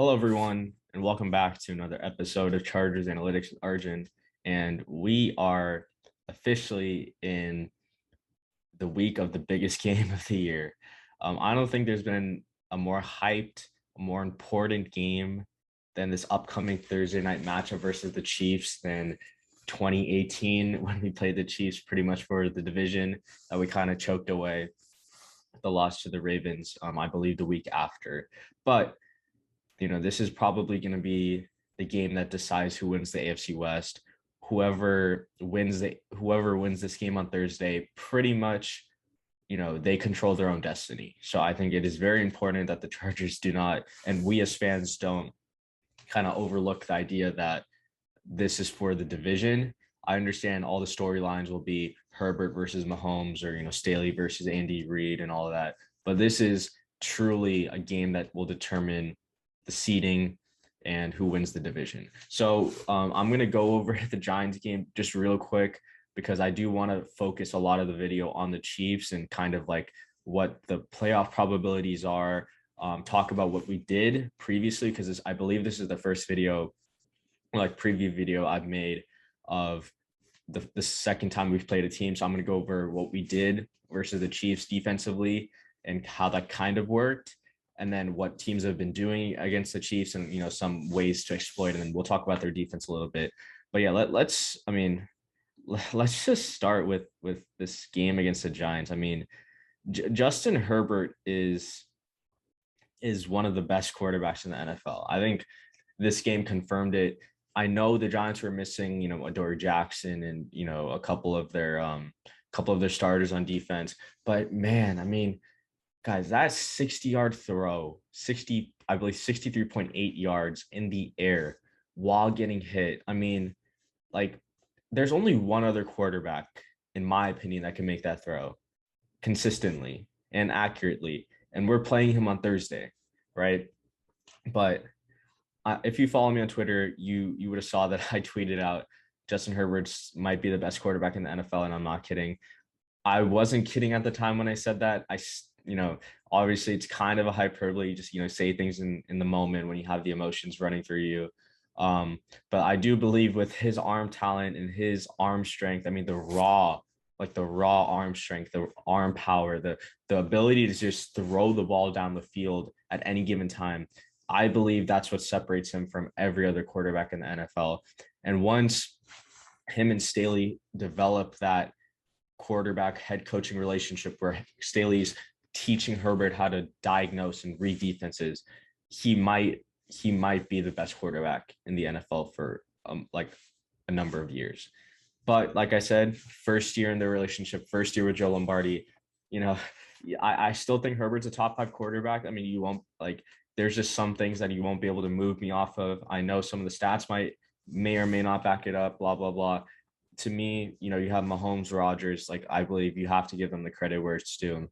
Hello, everyone, and welcome back to another episode of Chargers Analytics with Arjun. And we are officially in the week of the biggest game of the year. I don't think there's been a more hyped, a more important game than this upcoming Thursday night matchup versus the Chiefs than 2018 when we played the Chiefs pretty much for the division that we kind of choked away the loss to the Ravens, I believe the week after. But this is probably going to be the game that decides who wins the AFC West. Whoever wins this game on Thursday, pretty much, they control their own destiny. So I think it is very important that the Chargers do not, and we as fans don't kind of overlook the idea that this is for the division. I understand all the storylines will be Herbert versus Mahomes or, Staley versus Andy Reid and all of that. But this is truly a game that will determine the seeding and who wins the division. So I'm going to go over the Giants game just real quick because I do want to focus a lot of the video on the Chiefs and kind of like what the playoff probabilities are, talk about what we did previously, because I believe this is the first video, like preview video I've made of the second time we've played a team. So I'm going to go over what we did versus the Chiefs defensively and how that kind of worked, and then what teams have been doing against the Chiefs and, some ways to exploit. And then we'll talk about their defense a little bit. But yeah, let's just start with this game against the Giants. I mean, Justin Herbert is one of the best quarterbacks in the NFL. I think this game confirmed it. I know the Giants were missing, Adoree Jackson and, a couple of their starters on defense. But man, I mean, guys, that 60-yard throw, I believe 63.8 yards in the air while getting hit. I mean, like, there's only one other quarterback, in my opinion, that can make that throw consistently and accurately. And we're playing him on Thursday, right? But if you follow me on Twitter, you would have saw that I tweeted out Justin Herbert might be the best quarterback in the NFL, and I'm not kidding. I wasn't kidding at the time when I said that. Obviously it's kind of a hyperbole. You just, say things in the moment when you have the emotions running through you. But I do believe with his arm talent and his arm strength, I mean, the raw arm strength, the arm power, the ability to just throw the ball down the field at any given time, I believe that's what separates him from every other quarterback in the NFL. And once him and Staley develop that quarterback head coaching relationship where Staley's teaching Herbert how to diagnose and read defenses, he might be the best quarterback in the NFL for like a number of years. But like I said, first year in their relationship, first year with Joe Lombardi, I still think Herbert's a top 5 quarterback. I mean, you won't there's just some things that you won't be able to move me off of. I know some of the stats may or may not back it up, blah, blah, blah. To me, you have Mahomes, Rodgers. Like, I believe you have to give them the credit where it's due.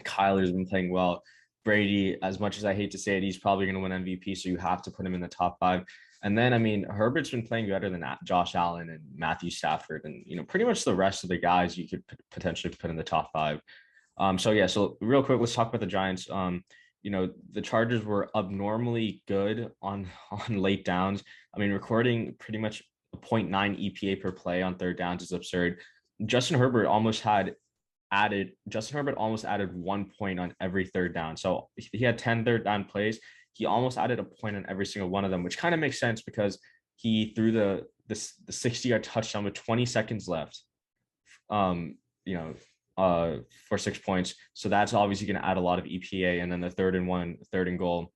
Kyler's been playing well. Brady, as much as I hate to say it, he's probably going to win MVP, so you have to put him in the top 5. And then, I mean, Herbert's been playing better than Josh Allen and Matthew Stafford and, pretty much the rest of the guys you could potentially put in the top 5. So real quick, let's talk about the Giants. The Chargers were abnormally good on late downs. I mean, recording pretty much a 0.9 EPA per play on third downs is absurd. Justin Herbert almost added 1 point on every third down. So he had 10 third down plays. He almost added a point on every single one of them, which kind of makes sense because he threw the 60-yard touchdown with 20 seconds left. For 6 points. So that's obviously going to add a lot of EPA. And then the third and goal,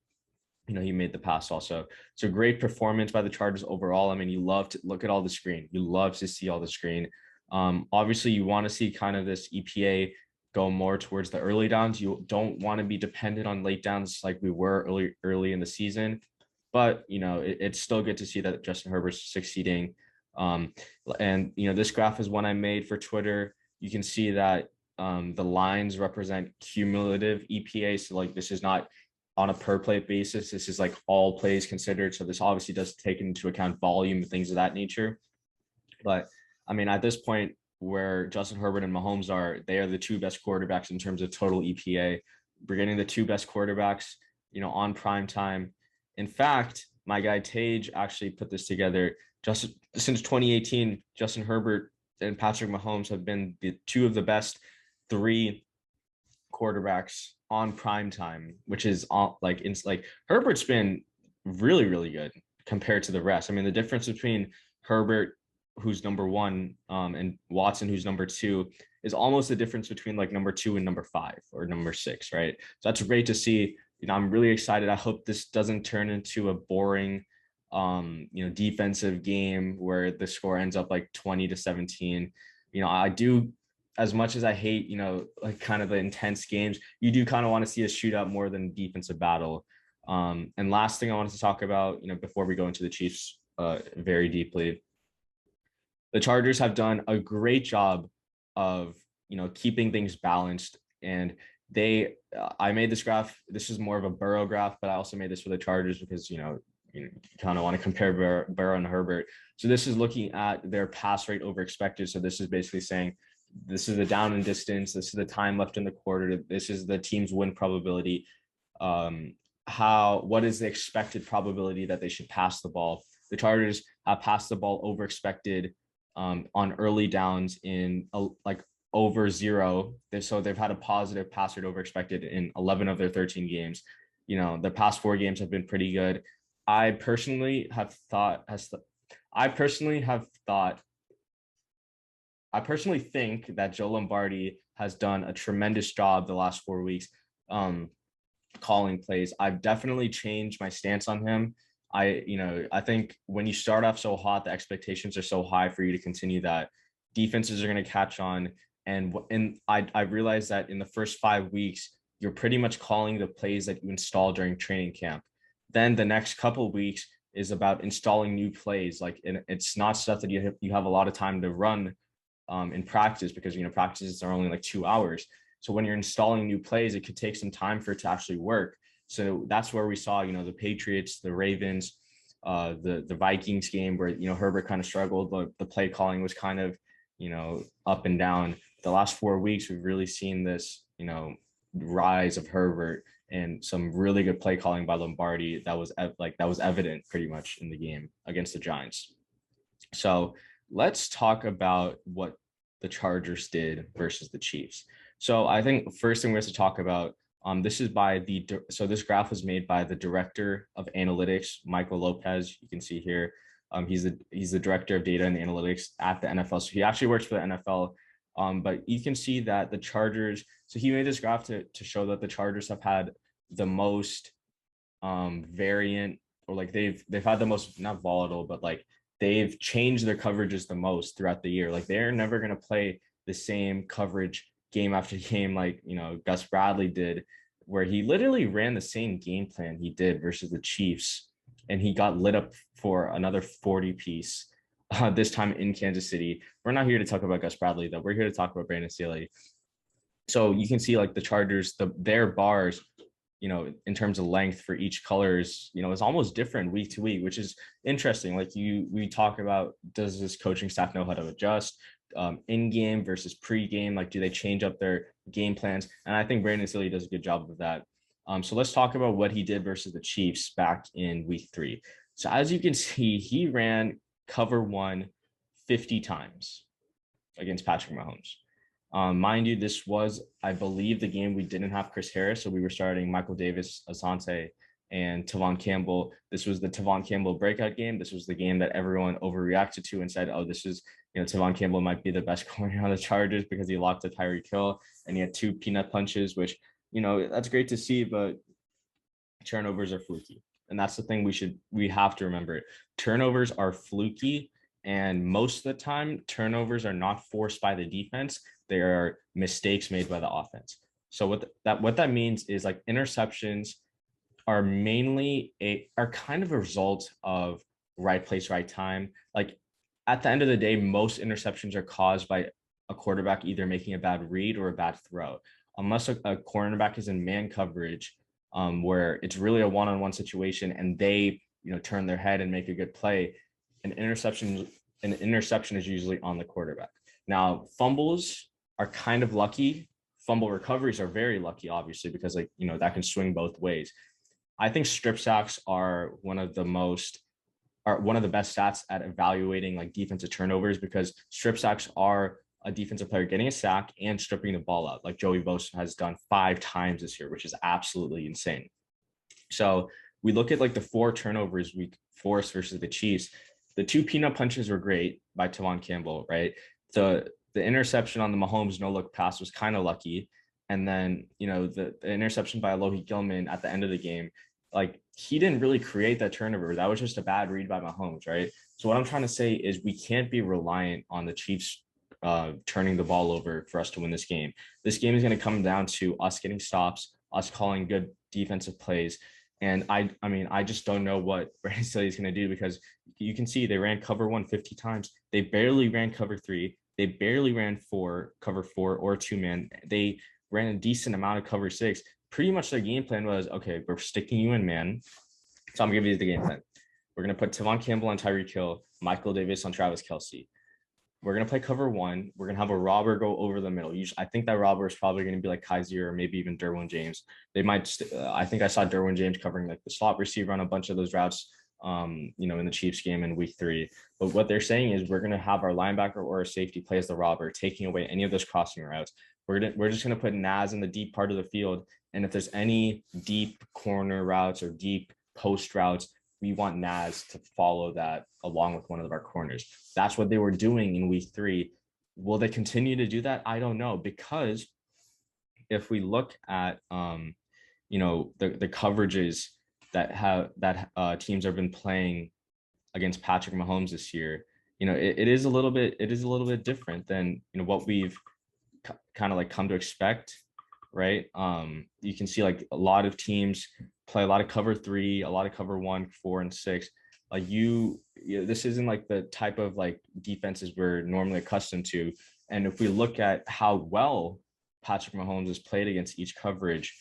he made the pass also. So great performance by the Chargers overall. I mean, you love to look at all the screen. You love to see all the screen. Obviously you want to see kind of this EPA go more towards the early downs. You don't want to be dependent on late downs like we were early in the season. But, it's still good to see that Justin Herbert's succeeding. And this graph is one I made for Twitter. You can see that the lines represent cumulative EPA. So like this is not on a per play basis. This is like all plays considered. So this obviously does take into account volume and things of that nature. But I mean, at this point where Justin Herbert and Mahomes they are the 2 best quarterbacks in terms of total EPA. We're getting the 2 best quarterbacks, on prime time. In fact, my guy Tage actually put this together. Just since 2018, Justin Herbert and Patrick Mahomes have been the two of the best three quarterbacks on prime time, which is like it's like Herbert's been really good compared to the rest. I mean, the difference between Herbert, who's number one, and Watson, who's number two, is almost the difference between like number two and number five or number six, right? So that's great to see. I'm really excited. I hope this doesn't turn into a boring defensive game where the score ends up like 20-17. I do, as much as I hate, like kind of the intense games, you do kind of want to see a shootout more than defensive battle. And last thing I wanted to talk about, before we go into the Chiefs very deeply, the Chargers have done a great job of, keeping things balanced. And I made this graph. This is more of a Burrow graph, but I also made this for the Chargers because, you kind of want to compare Burrow and Herbert. So this is looking at their pass rate over expected. So this is basically saying this is the down and distance. This is the time left in the quarter. This is the team's win probability. What is the expected probability that they should pass the ball? The Chargers have passed the ball over expected on early downs in like over 0. So they've had a positive pass rate over expected in 11 of their 13 games. The past 4 games have been pretty good. I personally think that Joe Lombardi has done a tremendous job the last 4 weeks calling plays. I've definitely changed my stance on him. I think when you start off so hot, the expectations are so high for you to continue that. Defenses are going to catch on. And I realized that in the first 5 weeks, you're pretty much calling the plays that you install during training camp. Then the next couple of weeks is about installing new plays. Like, and it's not stuff that you have a lot of time to run in practice because, practices are only like 2 hours. So when you're installing new plays, it could take some time for it to actually work. So that's where we saw, the Patriots, the Ravens, the Vikings game where, Herbert kind of struggled, but the play calling was kind of, up and down. The last 4 weeks, we've really seen this, rise of Herbert and some really good play calling by Lombardi that was evident pretty much in the game against the Giants. So let's talk about what the Chargers did versus the Chiefs. So I think first thing we have to talk about, this graph was made by the director of analytics, Michael Lopez. You can see here, he's the director of data and analytics at the NFL. So he actually works for the NFL. But you can see that the Chargers, so he made this graph to show that the Chargers have had the most variant, or like they've had the most, not volatile, but like they've changed their coverages the most throughout the year. Like they're never going to play the same coverage game after game like, Gus Bradley did, where he literally ran the same game plan he did versus the Chiefs, and he got lit up for another 40 piece. This time in Kansas City. We're not here to talk about Gus Bradley, though. We're here to talk about Brandon Staley. So you can see like the Chargers, their bars, in terms of length for each colors, is almost different week to week, which is interesting. Like we talk about, does this coaching staff know how to adjust in game versus pre-game? Like, do they change up their game plans? And I think Brandon Staley does a good job of that. So let's talk about what he did versus the Chiefs back in week 3. So as you can see, he ran cover 1 50 times against Patrick Mahomes. Mind you, this was, I believe, the game we didn't have Chris Harris, so we were starting Michael Davis, Asante, and Tavon Campbell. This was the Tavon Campbell breakout game. This was the game that everyone overreacted to and said, oh, this is, Tavon Campbell might be the best corner on the Chargers because he locked a Tyreek Hill and he had 2 peanut punches, which, that's great to see, but turnovers are fluky. And that's the thing we have to remember. Turnovers are fluky, and most of the time, turnovers are not forced by the defense. They are mistakes made by the offense. So what that means is like interceptions are are kind of a result of right place, right time. Like at the end of the day, most interceptions are caused by a quarterback either making a bad read or a bad throw. Unless a cornerback is in man coverage, where it's really a one-on-one situation and they, turn their head and make a good play, an interception is usually on the quarterback. Now, fumbles are kind of lucky. Fumble recoveries are very lucky, obviously, because that can swing both ways. I think strip sacks are one of the best stats at evaluating like defensive turnovers, because strip sacks are a defensive player getting a sack and stripping the ball out, like Joey Bosa has done 5 times this year, which is absolutely insane. So we look at like the 4 turnovers we forced versus the Chiefs. The 2 peanut punches were great by Tavon Campbell, right? The interception on the Mahomes no look pass was kind of lucky. And then, the interception by Alohi Gilman at the end of the game, like he didn't really create that turnover. That was just a bad read by Mahomes, right? So what I'm trying to say is we can't be reliant on the Chiefs turning the ball over for us to win this game. This game is going to come down to us getting stops, us calling good defensive plays. And I mean, I just don't know what Brandon Staley is going to do, because you can see they ran cover 150 times. They barely ran cover 3. They barely ran cover 4 or 2-man. They ran a decent amount of cover 6. Pretty much their game plan was, okay, we're sticking you in man. So I'm going to give you the game plan. We're going to put Tavon Campbell on Tyreek Hill, Michael Davis on Travis Kelce. We're going to play cover 1. We're going to have a robber go over the middle. I think that robber is probably going to be like Kaiser or maybe even Derwin James. They might, I think I saw Derwin James covering like the slot receiver on a bunch of those routes, in the Chiefs game in week 3. But what they're saying is we're going to have our linebacker or our safety play as the robber, taking away any of those crossing routes. We're just going to put Naz in the deep part of the field. And if there's any deep corner routes or deep post routes, we want Naz to follow that along with one of our corners. That's what they were doing in week 3. Will they continue to do that? I don't know, because if we look at the coverages that teams have been playing against Patrick Mahomes this year, it is a little bit different than what we've kind of like come to expect, right? You can see like a lot of teams play a lot of cover 3, a lot of cover 1, 4, and 6. Like this isn't like the type of like defenses we're normally accustomed to. And if we look at how well Patrick Mahomes has played against each coverage,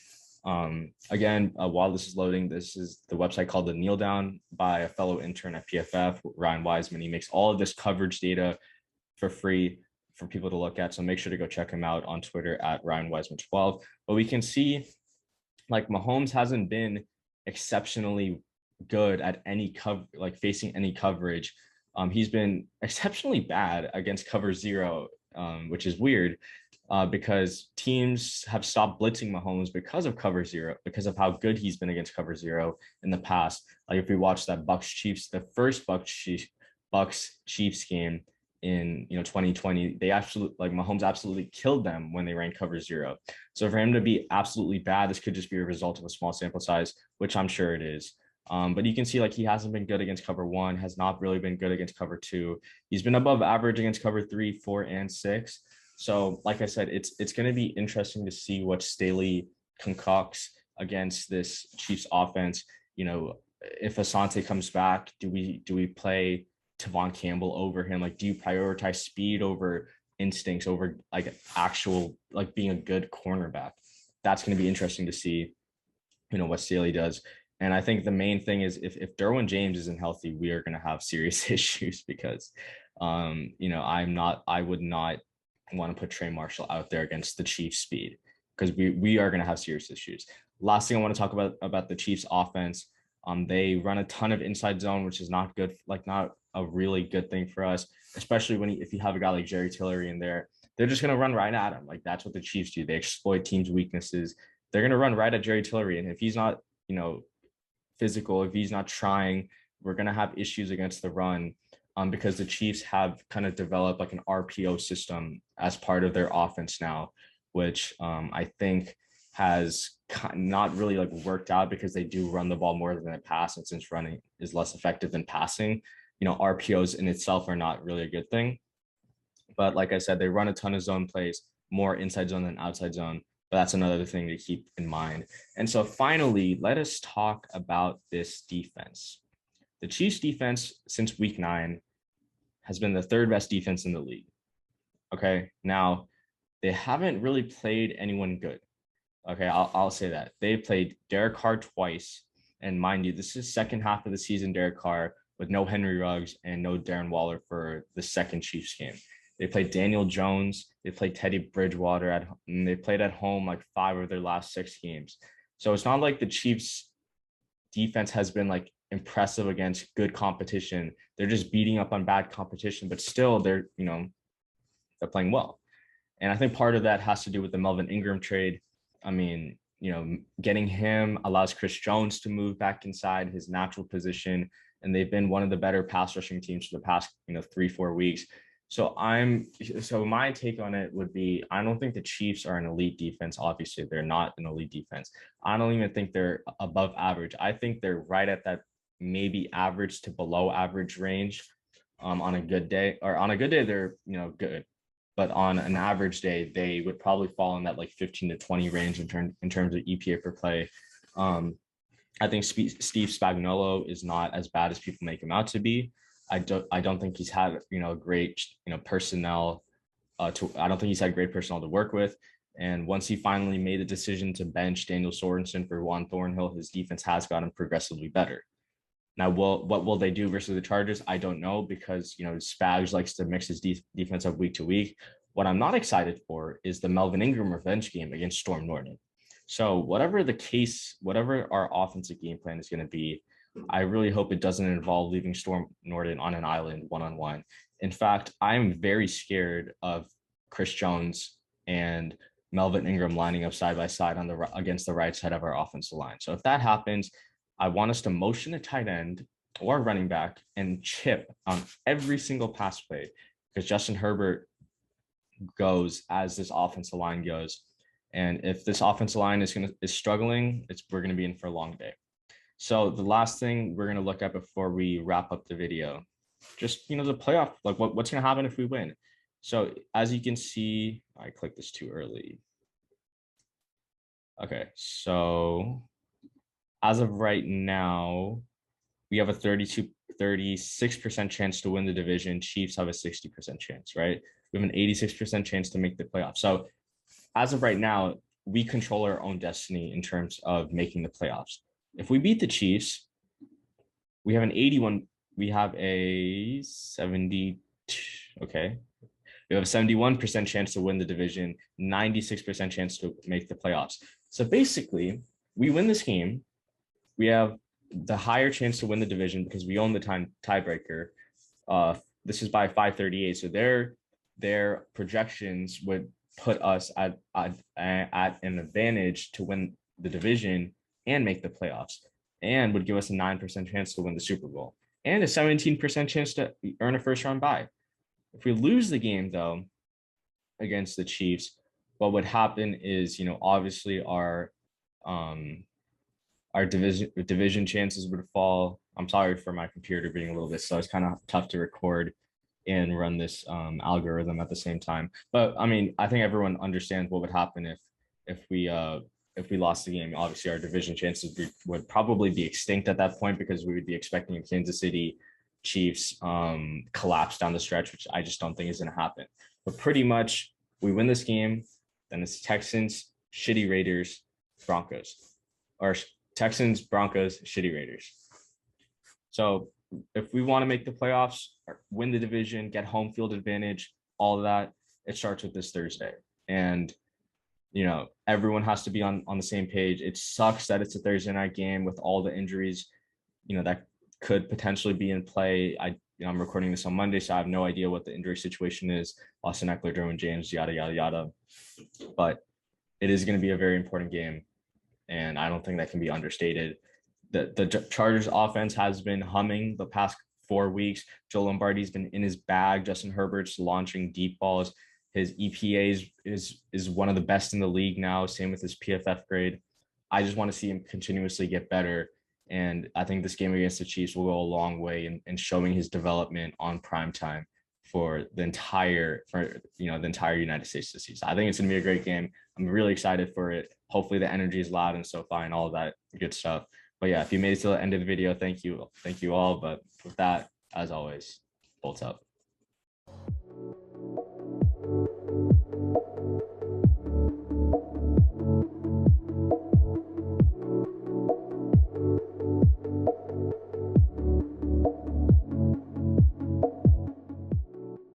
again, while this is loading, this is the website called The Kneel Down by a fellow intern at PFF, Ryan Wiseman. He makes all of this coverage data for free for people to look at. So make sure to go check him out on Twitter at Ryan Wiseman 12. But we can see like Mahomes hasn't been exceptionally good at facing any coverage. He's been exceptionally bad against cover 0, which is weird, because teams have stopped blitzing Mahomes because of cover 0, because of how good he's been against cover 0 in the past. Like if we watch that Bucks Chiefs, the first Bucks Chiefs game in 2020, they absolutely, like, Mahomes absolutely killed them when they ran cover 0. So for him to be absolutely bad, this could just be a result of a small sample size, which I'm sure it is. But you can see like he hasn't been good against cover 1, has not really been good against cover 2. He's been above average against cover 3, 4, and 6. So like I said, it's going to be interesting to see what Staley concocts against this Chiefs offense. If Asante comes back, do we play Tavon Campbell over him? Like, do you prioritize speed over instincts, over like actual, like, being a good cornerback? That's going to be interesting to see, what Staley does. And I think the main thing is if Derwin James isn't healthy, we are going to have serious issues, because, I would not want to put Trey Marshall out there against the Chiefs speed, because we are going to have serious issues. Last thing I want to talk about the Chiefs offense. They run a ton of inside zone, which is not good, like not a really good thing for us, especially if you have a guy like Jerry Tillery in there. They're just going to run right at him. Like, that's what the Chiefs do. They exploit teams' weaknesses. They're going to run right at Jerry Tillery. And if he's not, physical, if he's not trying, we're going to have issues against the run, because the Chiefs have kind of developed like an RPO system as part of their offense now, which I think has not really like worked out, because they do run the ball more than they pass. And since running is less effective than passing, RPOs in itself are not really a good thing. But like I said, they run a ton of zone plays, more inside zone than outside zone. But that's another thing to keep in mind. And so finally, let us talk about this defense. The Chiefs defense since week 9 has been the 3rd best defense in the league. Okay. Now, they haven't really played anyone good. Okay. I'll say that. They played Derek Carr twice. And mind you, this is second half of the season, Derek Carr, with no Henry Ruggs and no Darren Waller for the second Chiefs game. They played Daniel Jones. They played Teddy Bridgewater and they played at home like 5 of their last 6 games. So it's not like the Chiefs defense has been like impressive against good competition. They're just beating up on bad competition, but still they're playing well. And I think part of that has to do with the Melvin Ingram trade. I mean, getting him allows Chris Jones to move back inside his natural position. And they've been one of the better pass rushing teams for the past, 3-4 weeks. So my take on it would be, I don't think the Chiefs are an elite defense. Obviously, they're not an elite defense. I don't even think they're above average. I think they're right at that maybe average to below average range on a good day. Or on a good day, they're, good. But on an average day, they would probably fall in that like 15 to 20 range in terms of EPA per play. I think Steve Spagnuolo is not as bad as people make him out to be. I don't think he's had great personnel. I don't think he's had great personnel to work with. And once he finally made the decision to bench Daniel Sorensen for Juan Thornhill, his defense has gotten progressively better. Now, what will they do versus the Chargers? I don't know, because Spags likes to mix his defense up week to week. What I'm not excited for is the Melvin Ingram revenge game against Storm Norton. So whatever the case, whatever our offensive game plan is going to be, I really hope it doesn't involve leaving Storm Norton on an island one-on-one. In fact, I'm very scared of Chris Jones and Melvin Ingram lining up side by side against the right side of our offensive line. So if that happens, I want us to motion a tight end or running back and chip on every single pass play, because Justin Herbert goes as this offensive line goes. And if this offensive line is struggling, we're going to be in for a long day. So the last thing we're going to look at before we wrap up the video, just, the playoff, like what's going to happen if we win. So as you can see, I clicked this too early. Okay, so as of right now, we have a 36% chance to win the division. Chiefs have a 60% chance, right? We have an 86% chance to make the playoffs. So as of right now, we control our own destiny in terms of making the playoffs. If we beat the Chiefs, we have a 70, okay. We have a 71% chance to win the division, 96% chance to make the playoffs. So basically, we win this game, we have the higher chance to win the division because we own the tiebreaker. This is by 538. So their projections would put us at an advantage to win the division and make the playoffs, and would give us a 9% chance to win the Super Bowl and a 17% chance to earn a first round bye. If we lose the game though against the Chiefs, what would happen is, obviously our division chances would fall. I'm sorry for my computer being a little bit slow. It's kind of tough to record and run this algorithm at the same time. But I mean, I think everyone understands what would happen if we lost the game. Obviously, our division chances would probably be extinct at that point, because we would be expecting a Kansas City Chiefs collapse down the stretch, which I just don't think is going to happen. But pretty much, we win this game, then it's Texans, shitty Raiders, Broncos, or Texans, Broncos, shitty Raiders. So if we want to make the playoffs, win the division, get home field advantage, all of that, it starts with this Thursday. And, everyone has to be on the same page. It sucks that it's a Thursday night game with all the injuries, that could potentially be in play. I'm recording this on Monday, so I have no idea what the injury situation is. Austin Eckler, Derwin James, yada, yada, yada. But it is going to be a very important game, and I don't think that can be understated. The Chargers offense has been humming the past 4 weeks. Joe Lombardi's been in his bag. Justin Herbert's launching deep balls. His EPA is one of the best in the league now. Same with his PFF grade. I just want to see him continuously get better. And I think this game against the Chiefs will go a long way in showing his development on prime time for the entire United States this season. I think it's going to be a great game. I'm really excited for it. Hopefully the energy is loud and SoFi and all of that good stuff. But yeah, if you made it to the end of the video, thank you all. But with that, as always, bolts up.